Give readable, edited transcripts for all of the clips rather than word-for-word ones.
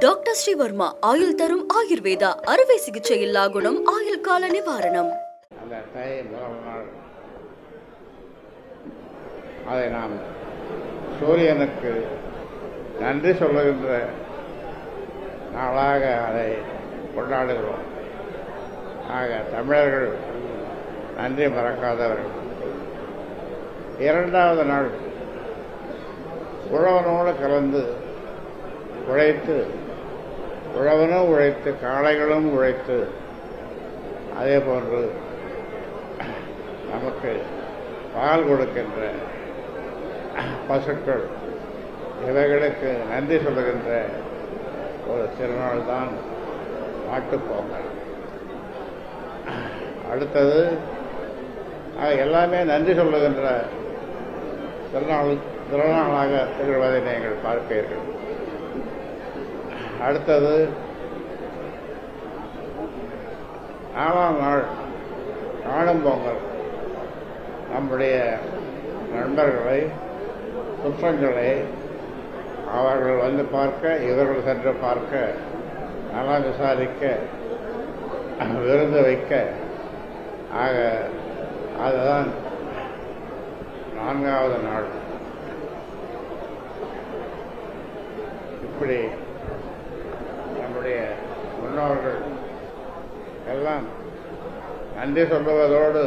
Doctor Sreevarma ஆயுள் தரும் ஆயுர்வேதா அறுவை சிகிச்சை இல்லா குணம் ஆயுள் கால நிவாரணம். அந்த தை முதல் நாள் அதை நாம் சூரியனுக்கு நன்றி சொல்லுகின்ற நாளாக அதை கொண்டாடுகிறோம். ஆக தமிழர்கள் நன்றி மறக்காதவர்கள். இரண்டாவது நாள் உழவனோடு கலந்து உழைத்து, உழவனும் உழைத்து காளைகளும் உழைத்து, அதே போன்று நமக்கு பால் கொடுக்கின்ற பசுக்கள் இவைகளுக்கு நன்றி சொல்லுகின்ற ஒரு திருநாள் தான் மாட்டுப்பொங்கல். அடுத்தது எல்லாமே நன்றி சொல்லுகின்ற திருநாளாக திகழ்வதை நீங்கள் பார்ப்பீர்கள். அடுத்தது 4ஆம் நாள் காணும் பொங்கல். நம்முடைய நண்பர்களை, சுற்றங்களை அவர்கள் வந்து பார்க்க, இவர்கள் சென்று பார்க்க, நலம் விசாரிக்க, விருந்து வைக்க, ஆக அதுதான் 4வது நாள். இப்படி நம்முடைய முன்னோர்கள் எல்லாம் நன்றி சொல்லுவதோடு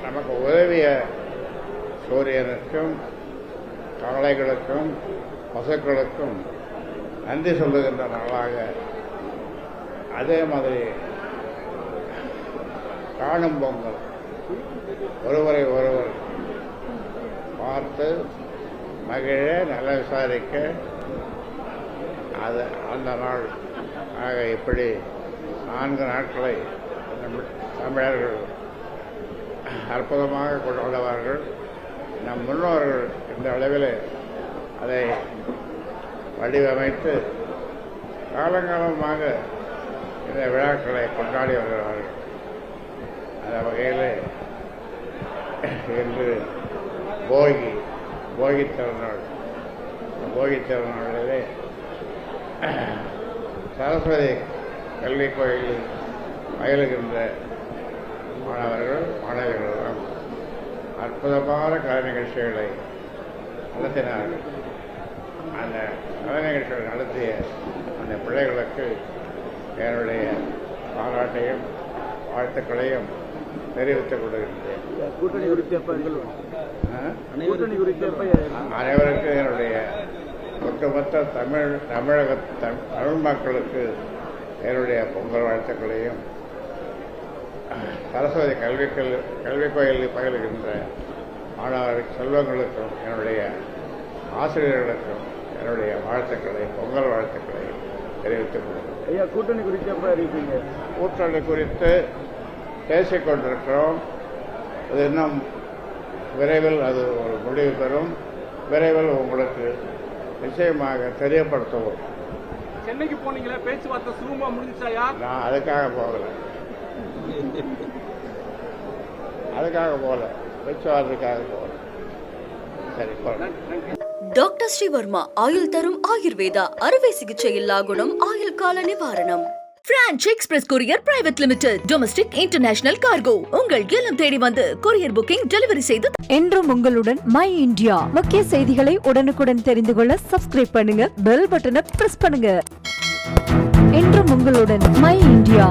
நமக்கு உதவிய சூரியனுக்கும் காளைகளுக்கும் பசுக்களுக்கும் நன்றி சொல்லுகின்ற நாளாக, அதே மாதிரி காணும் பொங்கல் ஒருவரை ஒருவர் பார்த்து மகிழ, நல விசாரிக்க அது அந்த நாள். ஆக இப்படி 4 நாட்களை தமிழர்கள் அற்புதமாக கொண்டாடுவார்கள். நம் முன்னோர்கள் இந்த அளவில் அதை வடிவமைத்து காலங்காலமாக இந்த விழாக்களை கொண்டாடி வருகிறார்கள். அந்த வகையில் இன்று போகி திருநாள். போகி திருநாளிலே சரஸ்வதி கல்விக் கோயிலில் பயிலுகின்ற மாணவர்கள், மாணவிகளும் அற்புதமான கலை நிகழ்ச்சிகளை நடத்தினார்கள். அந்த கலை நிகழ்ச்சிகளை நடத்திய அந்த பிள்ளைகளுக்கு என்னுடைய பாராட்டையும் வாழ்த்துக்களையும் தெரிவித்துக் கொள்கின்றேன். அனைவருக்கு என்னுடைய ஒட்டுமொத்த தமிழக தமிழ் மக்களுக்கு என்னுடைய பொங்கல் வாழ்த்துக்களையும், சரஸ்வதி கல்விக் கோயிலில் பயிலுகின்ற மாணவர் செல்வங்களுக்கும், என்னுடைய ஆசிரியர்களுக்கும் என்னுடைய வாழ்த்துக்களை, பொங்கல் வாழ்த்துக்களை தெரிவித்துக் கொள்கிறேன். கூட்டணி குறித்து எப்ப அறிவிப்பீங்க? கூட்டணி குறித்து பேசிக் கொண்டிருக்கிறோம். அது இன்னும் விரைவில் அது ஒரு முடிவு பெறும். விரைவில் உங்களுக்கு நிச்சயமாக தெரியப்படுத்துவோம். சென்னைக்கு போனீங்களா? பேச்சுவார்த்தை சுலபமா முடிஞ்சாயா? நான் அதுக்காக போகல, பேச்சுவார்த்தைக்காக போகல. சரி, டாக்டர் ஸ்ரீவர்மா ஆயுள் தரும் ஆயுர்வேதா அறுவை சிகிச்சை இல்லா குணம் ஆயுள் கால நிவாரணம். Branch express courier private limited. Domestic international cargo. உங்கள் இல்லம் தேடி வந்து கொரியர் புக்கிங், டெலிவரி செய்து என்றும் உங்களுடன் மை இந்தியா. முக்கிய செய்திகளை உடனுக்குடன் தெரிந்து கொள்ள சப்ஸ்கிரைப் பண்ணுங்க, பெல் பட்டனை பிரஸ் பண்ணுங்க. என்றும் உங்களுடன் மை இந்தியா.